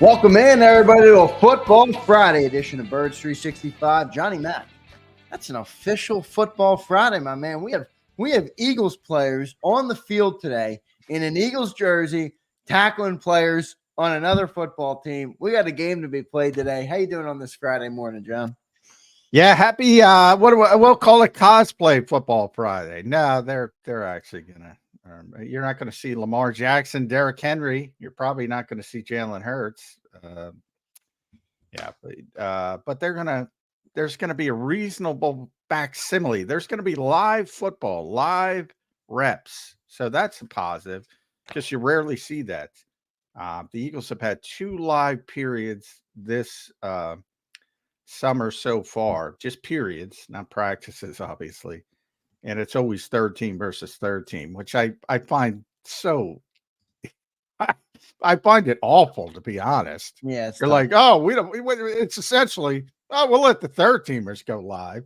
Welcome in, everybody, to a Football Friday edition of Birds 365. Johnny Mack, that's an official Football Friday, my man. We have Eagles players on the field today in an Eagles jersey, tackling players on another football team. We got a game to be played today. How you doing on this Friday morning, John? Yeah, happy. We'll call it cosplay Football Friday. No, they're actually gonna. You're not going to see Lamar Jackson, Derrick Henry. You're probably not going to see Jalen Hurts. But there's going to be a reasonable facsimile. There's going to be live football, live reps. So that's a positive because you rarely see that. The Eagles have had 2 live periods this summer so far, just periods, not practices, obviously. And it's always third team versus third team, which I find so I find it awful, to be honest. Yeah, you're tough. Like, oh, it's essentially, oh, we'll let the third teamers go live,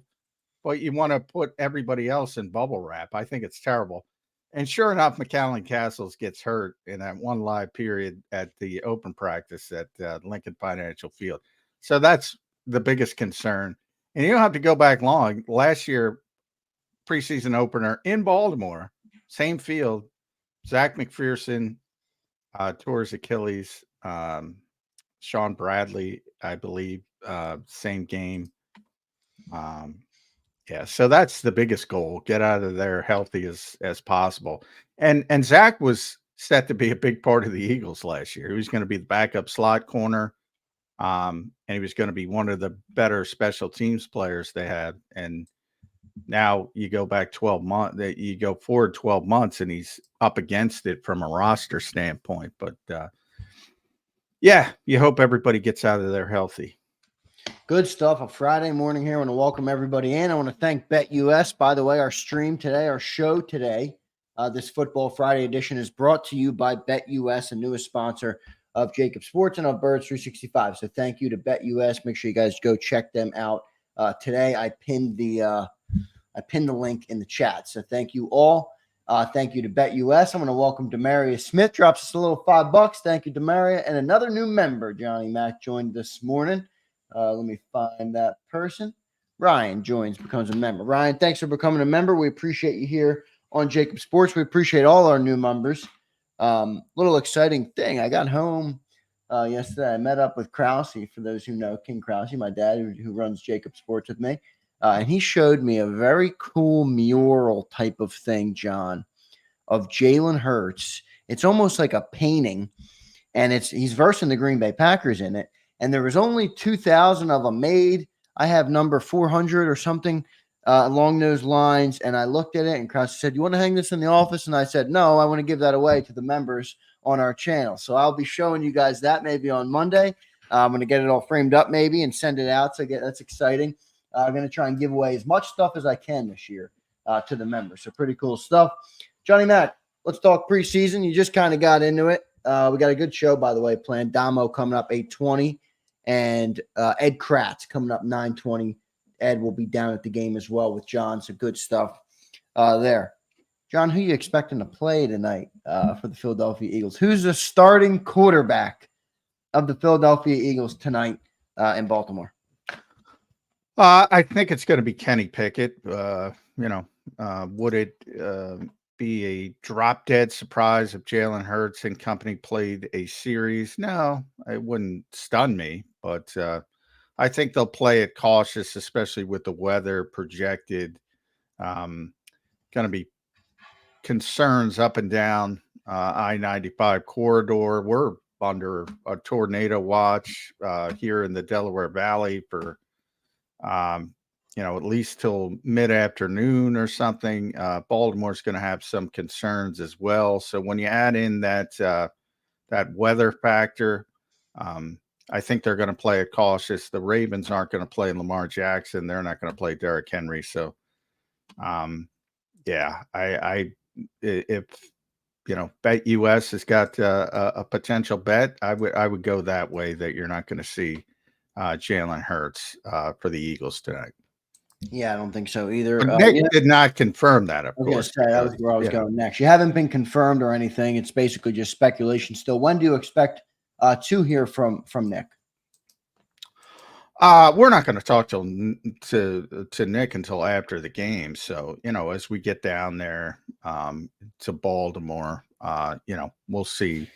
but you want to put everybody else in bubble wrap. I think it's terrible. And sure enough, McMullen Castles gets hurt in that 1 live period at the open practice at Lincoln Financial Field. So that's the biggest concern. And you don't have to go back long. Last year, preseason opener in Baltimore, same field, Zach McPherson tore his Achilles. Sean Bradley, I believe, same game. So that's the biggest goal: get out of there healthy as possible. And Zach was set to be a big part of the Eagles last year. He was going to be the backup slot corner, and he was going to be one of the better special teams players they had. And now you go back 12 months, you go forward 12 months, and he's up against it from a roster standpoint. But you hope everybody gets out of there healthy. Good stuff. A Friday morning here. I want to welcome everybody in. I want to thank BetUS. By the way, our stream today, our show today, this Football Friday edition is brought to you by BetUS, a newest sponsor of JAKIB Sports and of Birds 365. So thank you to BetUS. Make sure you guys go check them out. Today, I pinned the link in the chat. So thank you all. Thank you to BetUS. I'm going to welcome Demaria Smith. Drops us a little $5. Thank you, Demaria. And another new member, Johnny Mack, joined this morning. Let me find that person. Ryan becomes a member. Ryan, thanks for becoming a member. We appreciate you here on JAKIB Sports. We appreciate all our new members. Little exciting thing. I got home yesterday. I met up with Krause, for those who know King Krause, my dad who runs JAKIB Sports with me. And he showed me a very cool mural type of thing, John, of Jalen Hurts. It's almost like a painting, and he's versing the Green Bay Packers in it. And there was only 2,000 of them made. I have number 400 or something along those lines. And I looked at it, and Krause said, "You want to hang this in the office?" And I said, "No, I want to give that away to the members on our channel." So I'll be showing you guys that maybe on Monday. I'm going to get it all framed up maybe and send it out. So that's exciting. I'm going to try and give away as much stuff as I can this year to the members. So pretty cool stuff. Johnny Mack, let's talk preseason. You just kind of got into it. We got a good show, by the way, planned. Damo coming up 8:20 and Ed Kratz coming up 9:20. Ed will be down at the game as well with John. So good stuff there. John, who are you expecting to play tonight for the Philadelphia Eagles? Who's the starting quarterback of the Philadelphia Eagles tonight in Baltimore? I think it's going to be Kenny Pickett. Would it be a drop dead surprise if Jalen Hurts and company played a series? No, it wouldn't stun me, but I think they'll play it cautious, especially with the weather projected. Going to be concerns up and down I-95 corridor. We're under a tornado watch here in the Delaware Valley for at least till mid-afternoon or something. Baltimore's going to have some concerns as well. So when you add in that weather factor, I think they're going to play it cautious. The Ravens aren't going to play Lamar Jackson. They're not going to play Derrick Henry. So, if BetUS has got a potential bet, I would go that way, that you're not going to see Jalen Hurts for the Eagles tonight. Yeah, I don't think so either. Nick did not confirm that, of course. That was where I was going next. You haven't been confirmed or anything. It's basically just speculation still. When do you expect to hear from Nick? We're not going to talk to Nick until after the game. So, as we get down there to Baltimore, we'll see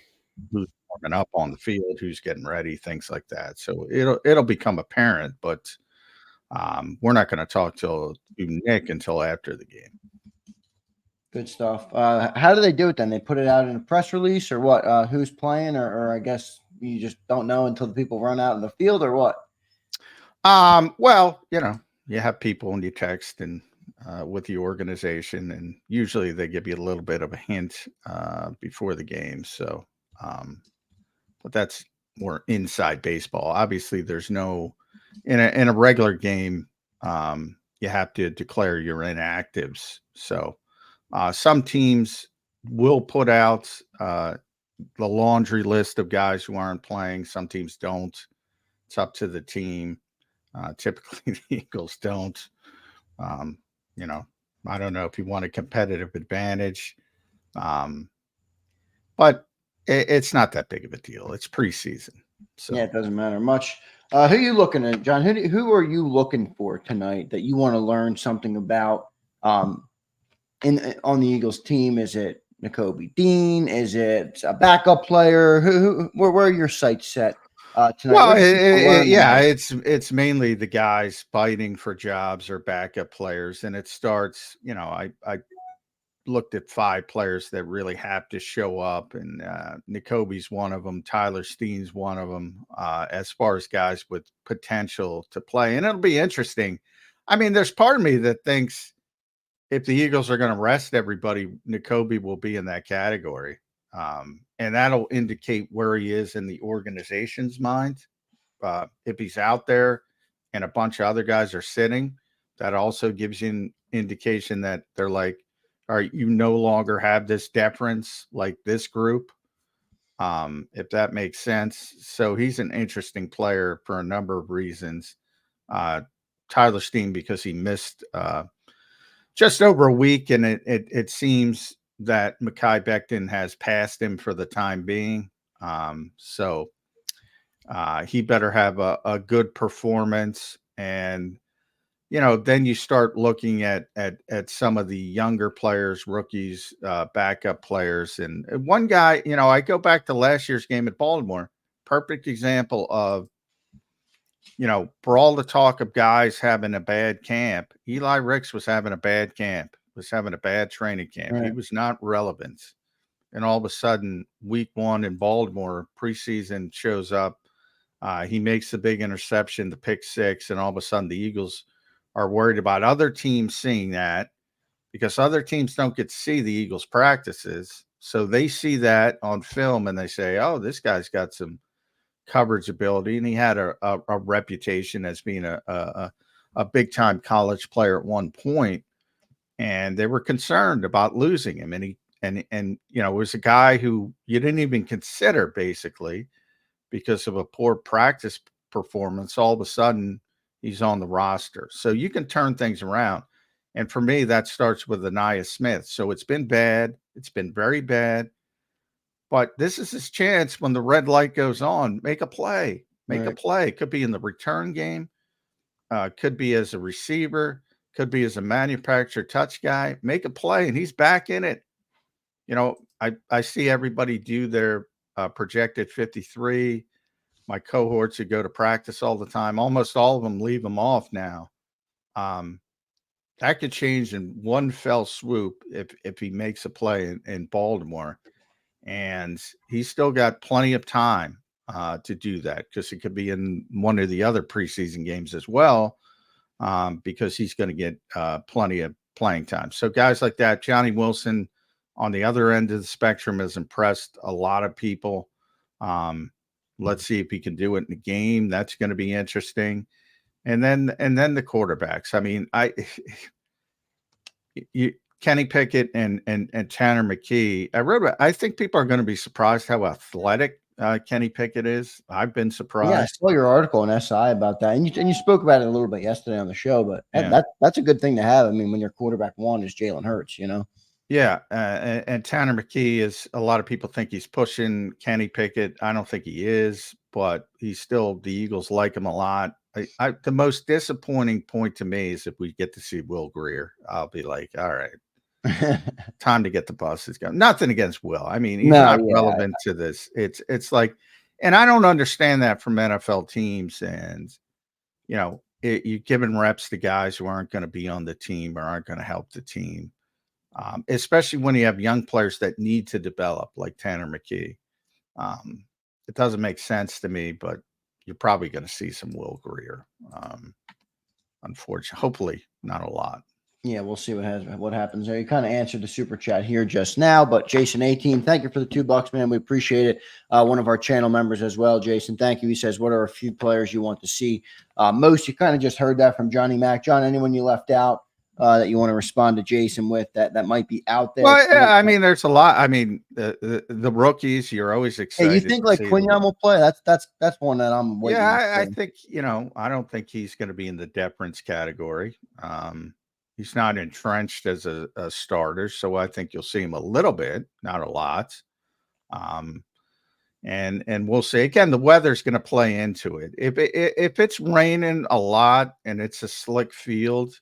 who's warming up on the field, who's getting ready, things like that. So it'll become apparent, but we're not going to talk to Nick until after the game. Good stuff. How do they do it then? They put it out in a press release or what? Who's playing, or I guess you just don't know until the people run out in the field, or what? Well, you have people and you text and with the organization, and usually they give you a little bit of a hint before the game. So, but that's more inside baseball. Obviously, there's no in a regular game. You have to declare your inactives. So, some teams will put out the laundry list of guys who aren't playing. Some teams don't. It's up to the team. Typically, the Eagles don't. I don't know if you want a competitive advantage, but it's not that big of a deal. It's preseason, so yeah, it doesn't matter much. Who are you looking at, John? Who are you looking for tonight that you want to learn something about? On the Eagles team, is it Nakobe Dean? Is it a backup player? Where are your sights set? Tonight. Well, it's mainly the guys fighting for jobs or backup players, and it starts. I looked at 5 players that really have to show up, and Nakobe's one of them. Tyler Steen's one of them. As far as guys with potential to play, and it'll be interesting. I mean, there's part of me that thinks if the Eagles are going to rest everybody, Nakobe will be in that category. And that'll indicate where he is in the organization's mind. If he's out there and a bunch of other guys are sitting, that also gives you an indication that they're like, all right, you no longer have this deference like this group, if that makes sense. So he's an interesting player for a number of reasons. Tyler Steen, because he missed just over a week, and it seems that Mekhi Becton has passed him for the time being. So he better have a good performance. And, then you start looking at some of the younger players, rookies, backup players. And one guy, I go back to last year's game at Baltimore, perfect example of, for all the talk of guys having a bad camp, Eli Ricks was having a bad camp, was having a bad training camp. Right. He was not relevant. And all of a sudden, week 1 in Baltimore, preseason, shows up. He makes the big interception, the pick 6, and all of a sudden the Eagles are worried about other teams seeing that, because other teams don't get to see the Eagles practices. So they see that on film and they say, oh, this guy's got some coverage ability, and he had a reputation as being a big time college player at one point, and they were concerned about losing him. And he was a guy who you didn't even consider, basically, because of a poor practice performance. All of a sudden, he's on the roster. So you can turn things around. And for me, that starts with Anaya Smith. So it's been bad. It's been very bad. But this is his chance when the red light goes on. Make a play. Make a play. It could be in the return game. Could be as a receiver. Could be as a manufactured touch guy. Make a play, and he's back in it. I see everybody do their projected 53. My cohorts who go to practice all the time, almost all of them leave them off now. That could change in one fell swoop if he makes a play in Baltimore. And he's still got plenty of time to do that, because it could be in one of the other preseason games as well, because he's going to get plenty of playing time. So guys like that, Johnny Wilson on the other end of the spectrum has impressed a lot of people. Let's see if he can do it in the game. That's going to be interesting. And then the quarterbacks. I mean, Kenny Pickett and Tanner McKee. I think people are going to be surprised how athletic Kenny Pickett is. I've been surprised. Yeah, I saw your article in SI about that, and you spoke about it a little bit yesterday on the show. But that's a good thing to have. I mean, when your quarterback 1 is Jalen Hurts, Yeah, and Tanner McKee is, a lot of people think he's pushing Kenny Pickett. I don't think he is, but he's still, the Eagles like him a lot. The most disappointing point to me is if we get to see Will Greer. I'll be like, all right, time to get the buses going. Nothing against Will. I mean, he's No, not relevant to this. It's like, and I don't understand that from NFL teams. And you're giving reps to guys who aren't going to be on the team or aren't going to help the team. Especially when you have young players that need to develop, like Tanner McKee. It doesn't make sense to me, but you're probably going to see some Will Greer. Unfortunately, hopefully not a lot. Yeah, we'll see what happens there. You kind of answered the super chat here just now, but Jason 18, thank you for the $2, man. We appreciate it. One of our channel members as well, Jason. Thank you. He says, "What are a few players you want to see most?" You kind of just heard that from Johnny Mac. John, anyone you left out that you want to respond to Jason with that might be out there? Well, yeah, I mean, there's a lot. I mean, the rookies, you're always excited. Hey, you think like Quinyon will play? That's one that I'm waiting. Yeah, I think I don't think he's going to be in the deference category. He's not entrenched as a starter, so I think you'll see him a little bit, not a lot. And we'll see. Again, the weather's going to play into it. If it's raining a lot and it's a slick field,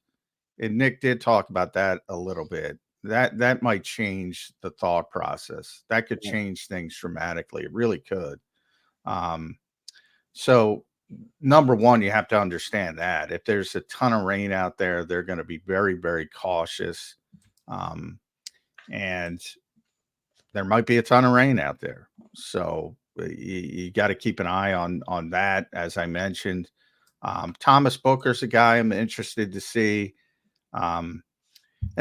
and Nick did talk about that a little bit, that might change the thought process. That could change things dramatically. It really could. So number one, you have to understand that if there's a ton of rain out there, they're going to be very, very cautious. And there might be a ton of rain out there. So you got to keep an eye on that. As I mentioned, Thomas Booker's a guy I'm interested to see. And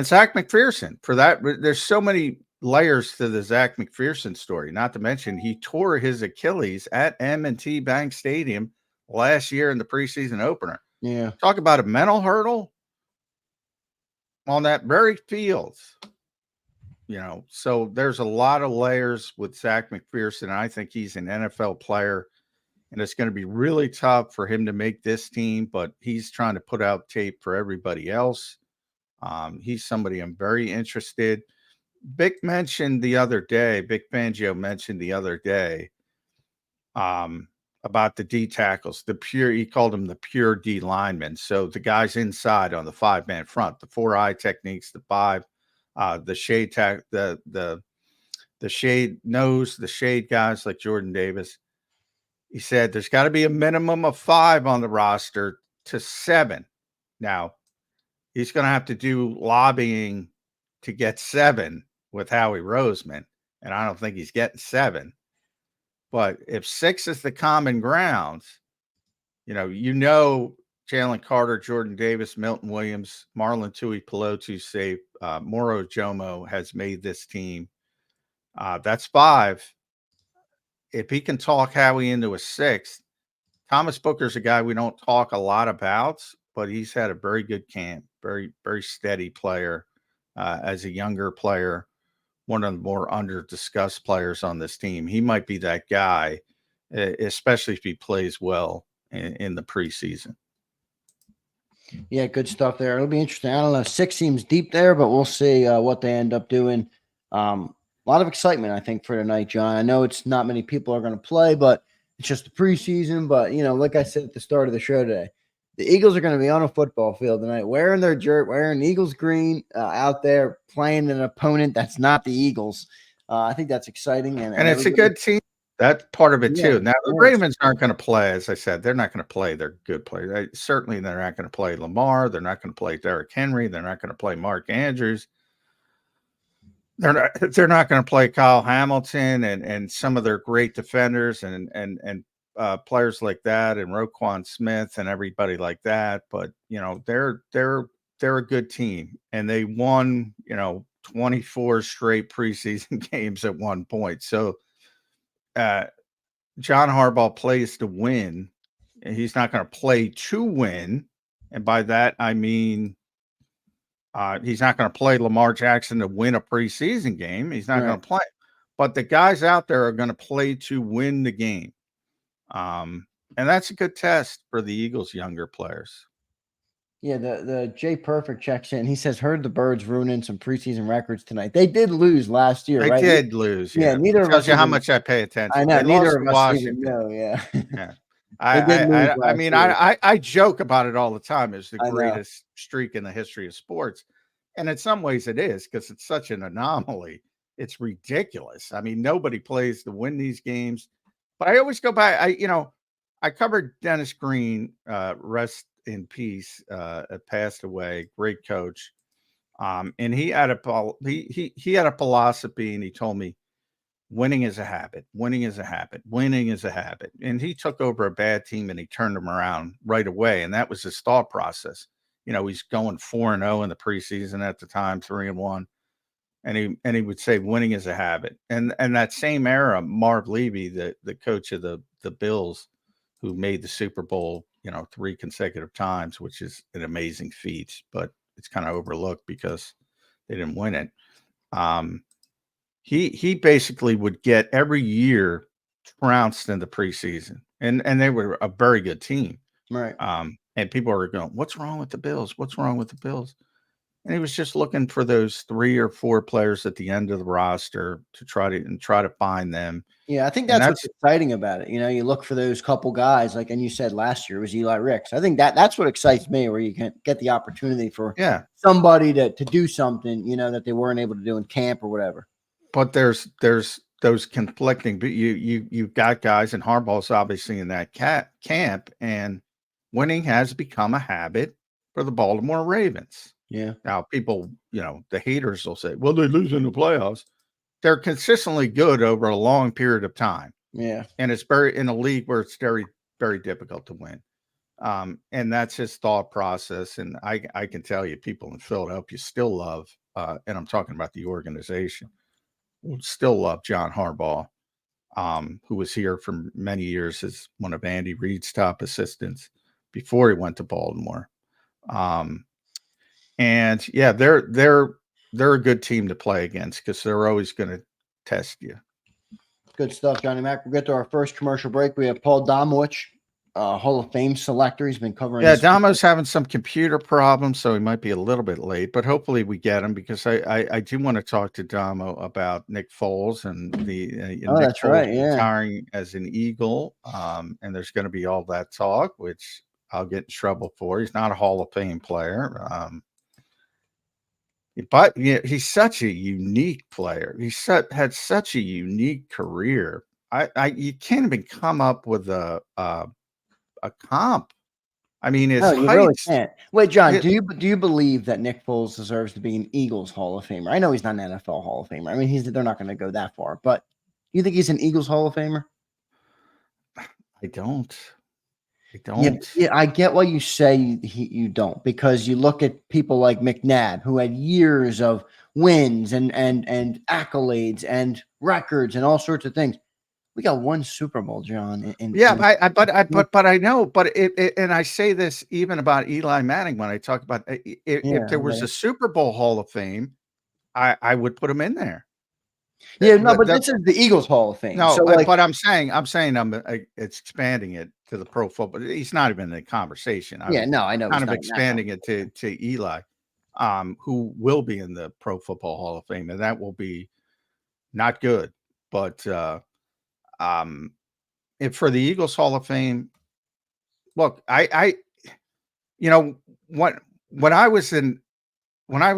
Zach McPherson, for that, there's so many layers to the Zach McPherson story, not to mention he tore his Achilles at M&T Bank Stadium last year in the preseason opener. Yeah. Talk about a mental hurdle on that very field. So there's a lot of layers with Zach McPherson. I think he's an NFL player, and it's going to be really tough for him to make this team, but he's trying to put out tape for everybody else. He's somebody I'm very interested. Vic mentioned the other day, Vic Fangio mentioned the other day about the D tackles, he called them the pure D linemen. So the guys inside on the 5-man front, the 4-eye techniques, the 5, the shade the shade nose, the shade guys like Jordan Davis. He said there's got to be a minimum of 5 on the roster to 7. Now, he's going to have to do lobbying to get 7 with Howie Roseman, and I don't think he's getting 7. But if 6 is the common ground, Jalen Carter, Jordan Davis, Milton Williams, Marlon Tuipulotu, say Moro Jomo has made this team. That's 5. If he can talk Howie into a 6th, Thomas Booker's a guy we don't talk a lot about, but he's had a very good camp, very, very steady player as a younger player, one of the more under-discussed players on this team. He might be that guy, especially if he plays well in the preseason. Yeah, good stuff there. It'll be interesting. I don't know. 6 seems deep there, but we'll see what they end up doing. A lot of excitement, I think, for tonight, John. I know it's not many people are going to play, but it's just the preseason. But, like I said at the start of the show today, the Eagles are going to be on a football field tonight, wearing their jersey, wearing Eagles green, out there playing an opponent that's not the Eagles. I think that's exciting. And it's a good team. That's part of it, too. Now, the Ravens aren't going to play, as I said. They're not going to play their good players. Certainly, they're not going to play Lamar. They're not going to play Derrick Henry. They're not going to play Mark Andrews. They're not going to play Kyle Hamilton and some of their great defenders and players like that, and Roquan Smith and everybody like that. But they're a good team, and they won 24 straight preseason games at one point. So John Harbaugh plays to win, and he's not going to play to win. And by that I mean he's not going to play Lamar Jackson to win a preseason game. He's not going to play. But the guys out there are going to play to win the game. And that's a good test for the Eagles' younger players. Yeah, the J Perfect checks in. He says, heard the Birds ruining some preseason records tonight. They did lose last year, I right? did lose, Yeah, yeah. It neither of tells us you how even. much I pay I attention. know They neither lost of to us even Washington. know. Yeah, Yeah. they did lose I last mean, year. I joke about it all the time. It's the I know. greatest streak in the history of sports. And in some ways it is because it's such an anomaly. It's ridiculous. I mean, nobody plays to win these games. But I always go back. I covered Dennis Green, rest in peace, passed away, great coach. And he had he had a philosophy, and he told me winning is a habit. Winning is a habit. Winning is a habit. And he took over a bad team and he turned them around right away. And that was his thought process. You know, he's going 4-0 in the preseason at the time, 3-1. And he would say winning is a habit. And that same era, Marv Levy, the coach of the Bills, who made the Super Bowl, 3 consecutive times, which is an amazing feat, but it's kind of overlooked because they didn't win it. He basically would get every year trounced in the preseason, and they were a very good team. Right. And people were going, "What's wrong with the Bills? What's wrong with the Bills?" And he was just looking for those 3 or 4 players at the end of the roster to try to find them. Yeah, I think And that's what's that's exciting about it. You look for those couple guys, like, and you said last year was Eli Ricks. I think that's what excites me, where you can get the opportunity for yeah. somebody to do something, that they weren't able to do in camp or whatever. But there's those conflicting. But you've got guys, and Harbaugh's obviously in that camp, and winning has become a habit for the Baltimore Ravens. Yeah. Now, people, the haters will say, well, they lose in the playoffs. They're consistently good over a long period of time. Yeah. And it's very in a league where it's very, very difficult to win. And that's his thought process. And I can tell you, people in Philadelphia still love, and I'm talking about the organization, still love John Harbaugh, who was here for many years as one of Andy Reid's top assistants before he went to Baltimore. And yeah, they're a good team to play against because they're always going to test you. Good stuff, Johnny Mac. We'll get to our first commercial break. We have Paul Domowich, Hall of Fame selector. He's been covering. Yeah, Damo's having some computer problems, so he might be a little bit late, but hopefully we get him because I do want to talk to Damo about Nick Foles and the Nick that's Foles right, yeah. retiring as an Eagle. And there's going to be all that talk, which I'll get in trouble for. He's not a Hall of Fame player. But yeah, he's such a unique player. Had such a unique career. You can't even come up with a comp. I mean, his you really heights. can't. Wait, John, do you believe that Nick Foles deserves to be an Eagles Hall of Famer? I know he's not an NFL Hall of Famer. I mean, they're not going to go that far, but you think he's an Eagles Hall of Famer? I don't. Yeah, I get why you say you don't, because you look at people like McNabb, who had years of wins and accolades and records and all sorts of things. We got one Super Bowl, John. But I know, but and I say this even about Eli Manning when I talk about if there was a Super Bowl Hall of Fame, I would put him in there. Yeah, no, but this is the Eagles Hall of Fame. No, so but I'm saying it's expanding it to the pro football. He's not even in the conversation. I know. Kind of expanding it to Eli, who will be in the Pro Football Hall of Fame, and that will be not good. But if for the Eagles Hall of Fame, look, when I was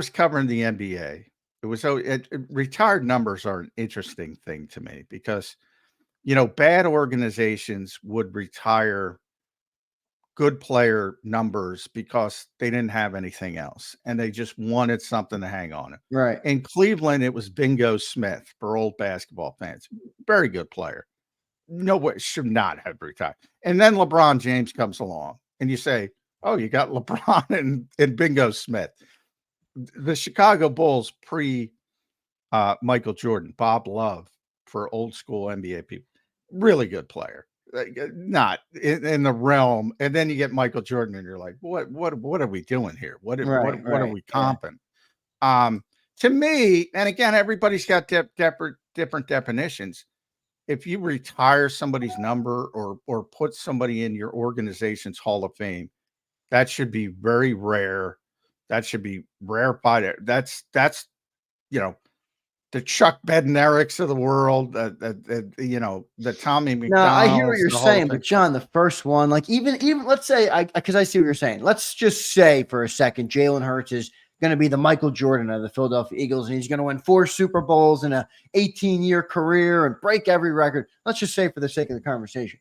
covering the NBA. Retired numbers are an interesting thing to me because, bad organizations would retire good player numbers because they didn't have anything else and they just wanted something to hang on it. Right. In Cleveland, it was Bingo Smith for old basketball fans. Very good player. No way, should not have retired. And then LeBron James comes along and you say, oh, you got LeBron and Bingo Smith. The Chicago Bulls Michael Jordan, Bob Love for old school NBA people, really good player, not in the realm. And then you get Michael Jordan, and you're like, what are we doing here? What are we comping? Yeah. To me, and again, everybody's got different definitions. If you retire somebody's number or put somebody in your organization's Hall of Fame, That should be very rare. That should be rarefied. That's you know, the Chuck Bednareks of the world, you know, the Tommy No, I hear what McDonald's, you're the Hall of saying, Fame. but John, the first one, like even let's say because I see what you're saying. Let's just say for a second, Jalen Hurts is going to be the Michael Jordan of the Philadelphia Eagles, and he's going to win 4 Super Bowls in a 18-year career and break every record. Let's just say for the sake of the conversation,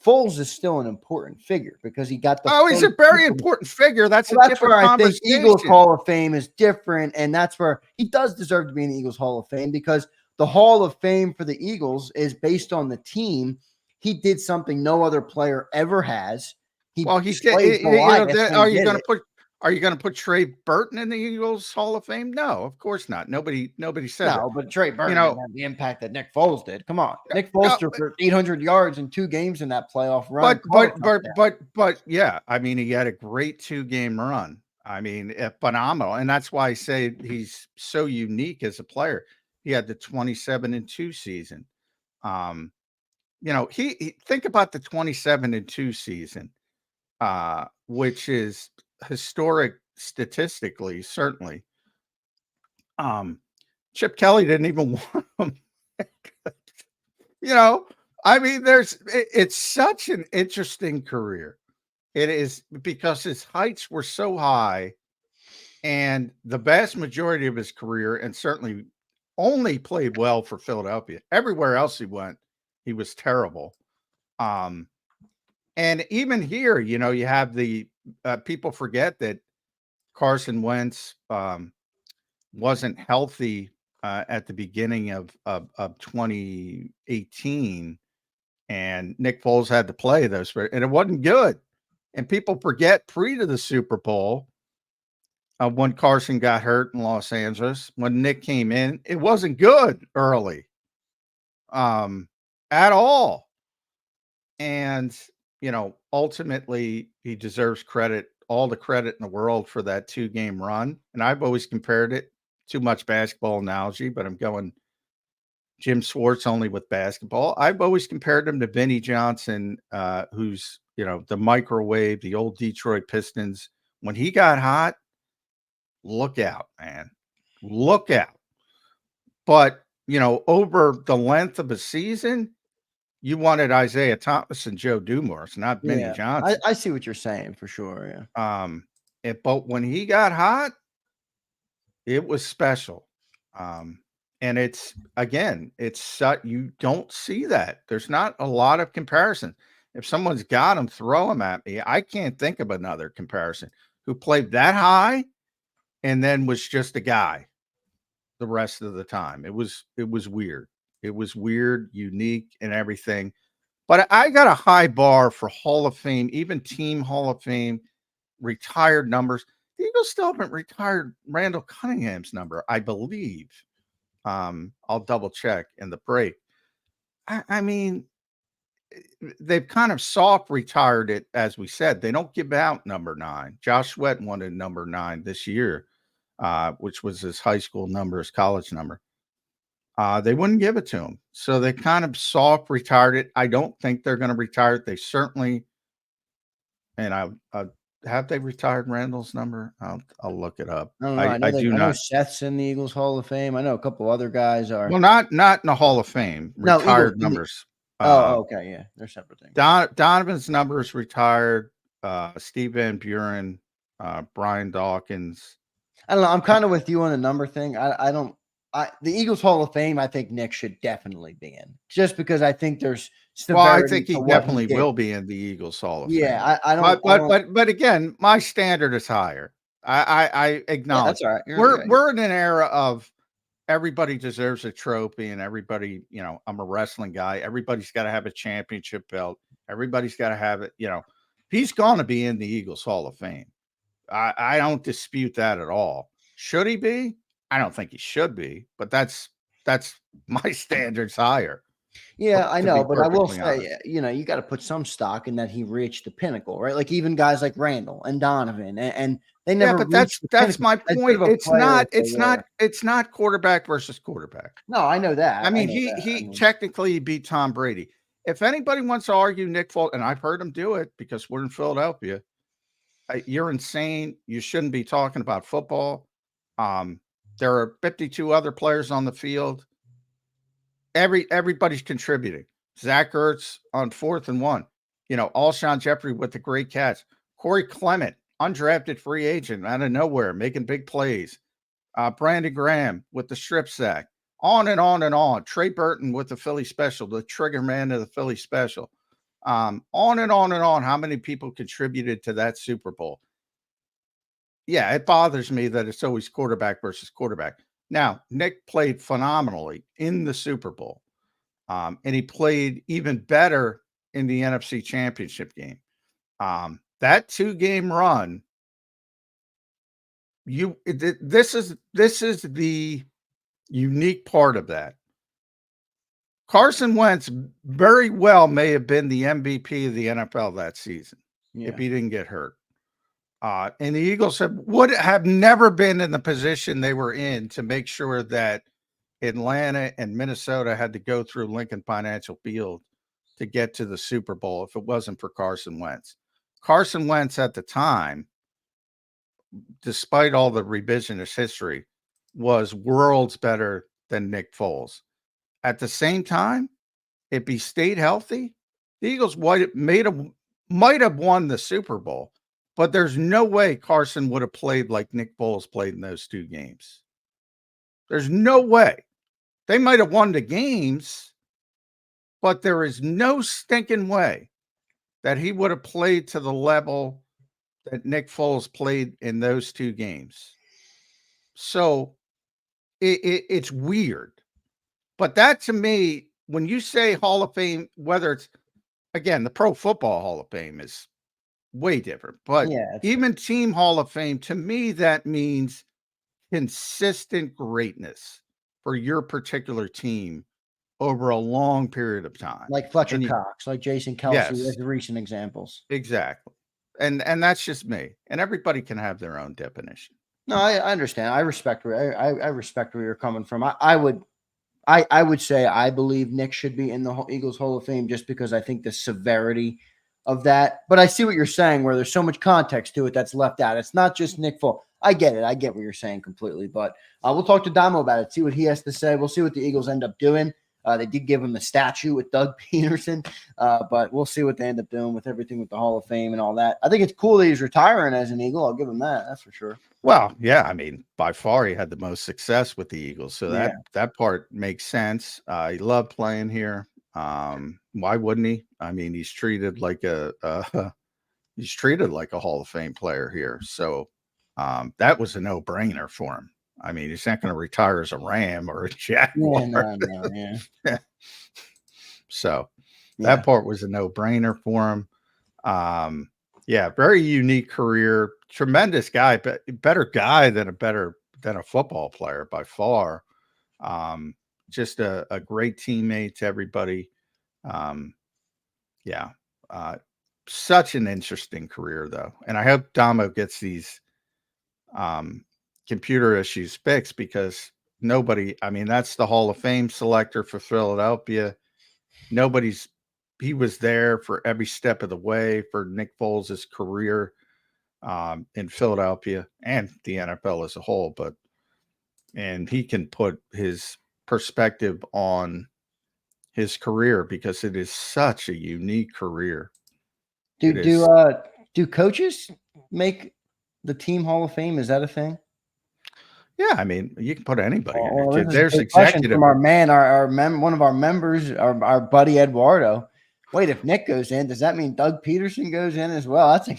Foles is still an important figure because he got the. Oh, he's a very important figure. That's a That's different where I think conversation. Eagles Hall of Fame is different, and that's where he does deserve to be in the Eagles Hall of Fame because the Hall of Fame for the Eagles is based on the team. He did something no other player ever has. Well, he did. You know, are you going to put Trey Burton in the Eagles Hall of Fame? No, of course not. Nobody said that. No, but Trey Burton know, didn't have the impact that Nick Foles did. Come on, Nick Foles threw for 800 yards in 2 games in that playoff run. But yeah, I mean, he had a great 2-game run. I mean, phenomenal, and that's why I say he's so unique as a player. He had the 27-2 season. You know, he think about the 27-2 season, which is historic statistically, certainly. Chip Kelly didn't even want him. You know, I mean, it's such an interesting career. It is because his heights were so high, and the vast majority of his career, and certainly only played well for Philadelphia. Everywhere else he went, he was terrible. And even here, you know, you have the people forget that Carson Wentz wasn't healthy at the beginning of 2018, and Nick Foles had to play those, and it wasn't good. And people forget pre to the Super Bowl when Carson got hurt in Los Angeles, when Nick came in, it wasn't good early at all. And, you know, ultimately he deserves credit, all the credit in the world for that 2-game run. And I've always compared it, too much basketball analogy, but I'm going Jim Schwartz only with basketball. I've always compared him to Vinnie Johnson, who's, you know, the microwave, the old Detroit Pistons. When he got hot, look out, man. Look out. But, you know, over the length of a season, you wanted Isaiah Thomas and Joe Dumars, not Vinnie Johnson. I see what you're saying for sure. Yeah. But when he got hot, it was special. And it's, again, you don't see that. There's not a lot of comparison. If someone's got him, throw him at me. I can't think of another comparison who played that high and then was just a guy the rest of the time. It was weird. It was weird, unique, and everything. But I got a high bar for Hall of Fame, even team Hall of Fame, retired numbers. The Eagles still haven't retired Randall Cunningham's number, I believe. I'll double check in the break. I mean, they've kind of soft retired it, as we said. They don't give out number 9. Josh Sweat wanted number 9 this year, which was his high school number, his college number. They wouldn't give it to him. So they kind of soft retired it. I don't think they're going to retire it. They certainly, and have they retired Randall's number? I'll look it up. I know Seth's in the Eagles Hall of Fame. I know a couple other guys are. Well, not in the Hall of Fame. Retired numbers. Okay, yeah, they're separate things. Donovan's number is retired. Steve Van Buren, Brian Dawkins. I don't know. I'm kind of with you on the number thing. The Eagles Hall of Fame, I think Nick should definitely be in, just because I think there's. Well, I think he definitely will be in the Eagles Hall of Fame. Yeah, I don't. But again, my standard is higher. I acknowledge. Yeah, that's all right. We're in an era of everybody deserves a trophy, and everybody, you know, I'm a wrestling guy. Everybody's got to have a championship belt. Everybody's got to have it. You know, he's going to be in the Eagles Hall of Fame. I don't dispute that at all. Should he be? I don't think he should be, but that's my standards higher. Yeah, I know, but I will say, you know, you got to put some stock in that he reached the pinnacle, right? Like even guys like Randall and Donovan, and they never. Yeah, but that's my point. It's not quarterback versus quarterback. No, I know that. I mean, he technically beat Tom Brady. If anybody wants to argue Nick Foles, and I've heard him do it because we're in Philadelphia, You're insane. You shouldn't be talking about football. There are 52 other players on the field. Everybody's contributing. Zach Ertz on 4th and 1. Alshon Jeffrey with the great catch. Corey Clement, undrafted free agent out of nowhere, making big plays. Brandon Graham with the strip sack. On and on and on. Trey Burton with the Philly special, the trigger man of the Philly special. On and on and on. How many people contributed to that Super Bowl? Yeah, it bothers me that it's always quarterback versus quarterback. Now, Nick played phenomenally in the Super Bowl, and he played even better in the NFC Championship game. That 2-game run, this is the unique part of that. Carson Wentz very well may have been the MVP of the NFL that season if he didn't get hurt. And the Eagles would have never been in the position they were in to make sure that Atlanta and Minnesota had to go through Lincoln Financial Field to get to the Super Bowl if it wasn't for Carson Wentz. Carson Wentz at the time, despite all the revisionist history, was worlds better than Nick Foles. At the same time, if he stayed healthy, the Eagles might have won the Super Bowl. But there's no way Carson would have played like Nick Foles played in those 2 games. There's no way. They might have won the games, but there is no stinking way that he would have played to the level that Nick Foles played in those 2 games. So it's weird. But that, to me, when you say Hall of Fame, whether it's, again, the Pro Football Hall of Fame is way different, but even Team Hall of Fame, to me, that means consistent greatness for your particular team over a long period of time. Like Fletcher Cox, like Jason Kelsey, as the recent examples. Exactly. And that's just me. And everybody can have their own definition. No, I understand. I respect where I respect where you're coming from. I would say I believe Nick should be in the Eagles Hall of Fame just because I think the severity of that. But I see what you're saying, where there's so much context to it that's left out. It's not just Nick Foles. I get it. I get what you're saying completely. But we'll talk to Damo about it, see what he has to say. We'll see what the Eagles end up doing. They did give him the statue with Doug Peterson, but we'll see what they end up doing with everything with the Hall of Fame and all that. I think it's cool that he's retiring as an Eagle. I'll give him that. That's for sure. Well, yeah, I mean, by far he had the most success with the Eagles, so that part makes sense. He loved playing here. Why wouldn't he? I mean, he's treated like a Hall of Fame player here, so that was a no-brainer for him. I mean, he's not going to retire as a Ram or a Jaguar. No. So that part was a no-brainer for him. Very unique career, tremendous guy, but better guy than a football player by far. Just a great teammate to everybody. Such an interesting career, though. And I hope Damo gets these computer issues fixed, because that's the Hall of Fame selector for Philadelphia. He was there for every step of the way for Nick Foles' career in Philadelphia and the NFL as a whole. And he can put his perspective on his career because it is such a unique career. Do coaches make the team Hall of Fame? Is that a thing? Yeah, I mean, you can put anybody in there. There's executive from our man, one of our members, our buddy Eduardo. Wait, if Nick goes in, does that mean Doug Peterson goes in as well? That's a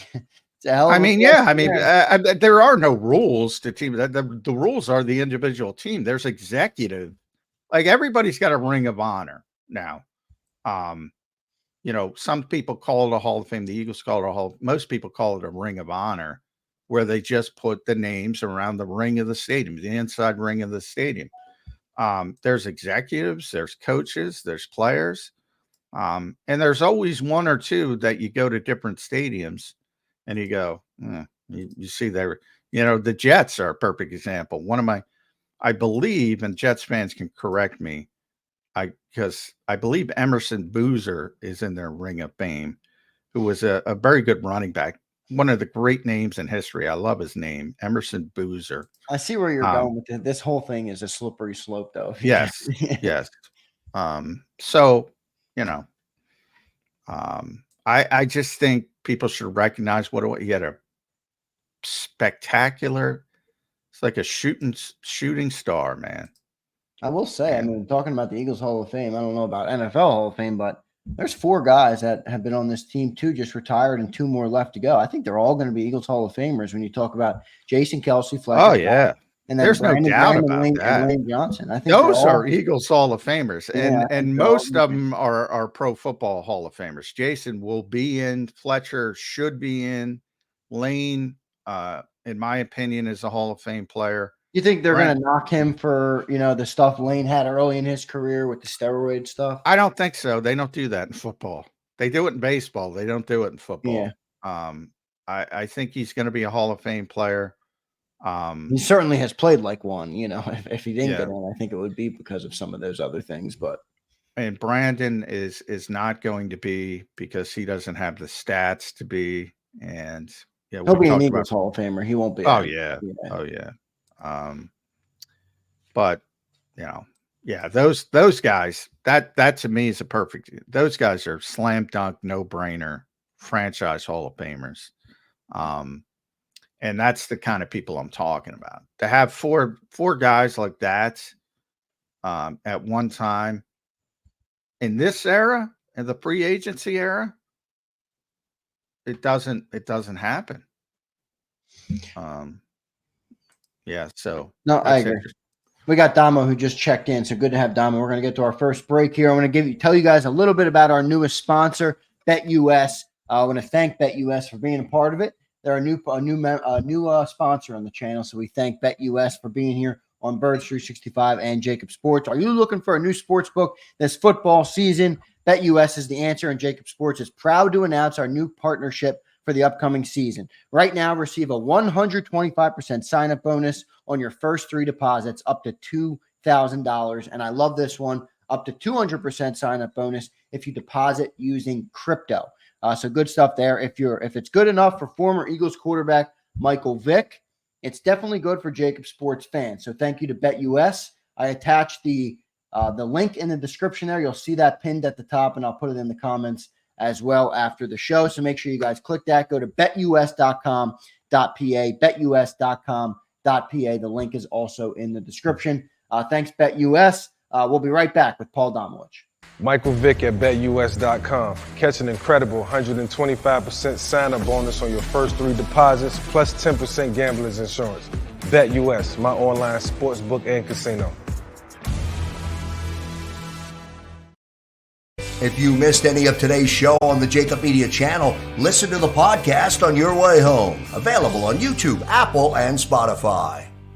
hell of a there are no rules to team. The rules are the individual team. There's executive, like everybody's got a ring of honor now. Some people call it a Hall of Fame. The Eagles call it most people call it a ring of honor, where they just put the names around the ring of the stadium, the inside ring of the stadium. There's executives, there's coaches, there's players. And there's always one or two that you go to different stadiums and you go, you see there, the Jets are a perfect example. I believe, and Jets fans can correct me, because I believe Emerson Boozer is in their ring of fame, who was a very good running back. one of the great names in history. I love his name, Emerson Boozer. I see where you're going with it. This whole thing is a slippery slope, though. Yes, yes. So, I just think people should recognize what he had a spectacular. It's like a shooting star, man. I will say, I mean, talking about the Eagles Hall of Fame, I don't know about NFL Hall of Fame, but there's 4 guys that have been on this team. 2 just retired and 2 more left to go. I think they're all going to be Eagles Hall of Famers when you talk about Jason Kelce, Fletcher. Oh, yeah. And then there's no doubt about Lane, that. And Lane Johnson. I think those are Eagles Hall of Famers, and most of them are Pro Football Hall of Famers. Jason will be in. Fletcher should be in. Lane, in my opinion, is a Hall of Fame player. You think they're going to knock him for, the stuff Lane had early in his career with the steroid stuff? I don't think so. They don't do that in football. They do it in baseball. They don't do it in football. Yeah. I think he's going to be a Hall of Fame player. He certainly has played like one. If he didn't get on, I think it would be because of some of those other things. And Brandon is not going to be, because he doesn't have the stats to be. And he'll be an Eagles Hall of Famer. He won't be. Oh yeah. But those guys, that to me is a perfect. Those guys are slam dunk, no brainer, franchise Hall of Famers. And that's the kind of people I'm talking about. To have four guys like that at one time in this era, in the free agency era, it doesn't happen. So no, I agree. We got Damo who just checked in, so good to have Damo. We're going to get to our first break here. I want to tell you guys a little bit about our newest sponsor, BetUS. I want to thank BetUS for being a part of it. They're a new sponsor on the channel, so we thank BetUS for being here on Birds 365 and JAKIB Sports. Are you looking for a new sports book this football season? BetUS is the answer, and JAKIB Sports is proud to announce our new partnership for the upcoming season. Right now, receive a 125% sign-up bonus on your first 3 deposits up to $2,000. And I love this one, up to 200% sign-up bonus if you deposit using crypto. So good stuff there. If it's good enough for former Eagles quarterback Michael Vick, it's definitely good for JAKIB Sports fans. So thank you to BetUS. I attached the link in the description there. You'll see that pinned at the top, and I'll put it in the comments as well after the show. So make sure you guys click that. Go to betus.com.pa, betus.com.pa. The link is also in the description. Thanks, BetUS. We'll be right back with Paul Domowitch. Michael Vick at betus.com. Catch an incredible 125% sign-up bonus on your first 3 deposits, plus 10% gambler's insurance. BetUS, my online sportsbook and casino. If you missed any of today's show on the JAKIB Media channel, listen to the podcast on your way home. Available on YouTube, Apple, and Spotify.